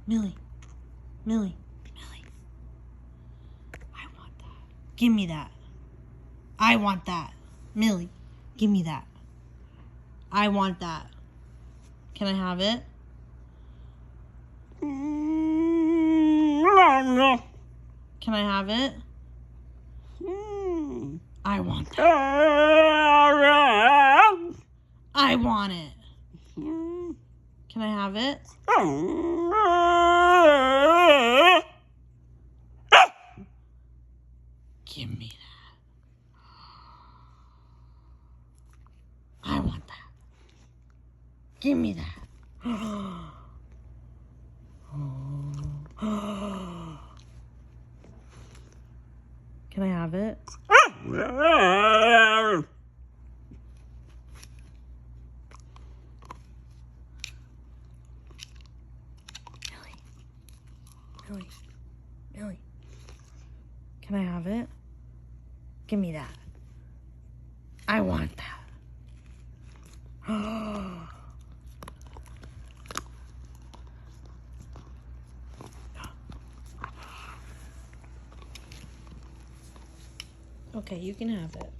Millie. Millie. Millie. I want that. Give me that. I want that. Millie, give me that. I want that. Can I have it? Can I have it? I want that. I want it. Can I have it? Give me that. I want that. Give me that. Can I have it? Millie. Millie. Can I have it? Give me that. I want that. Okay, you can have it.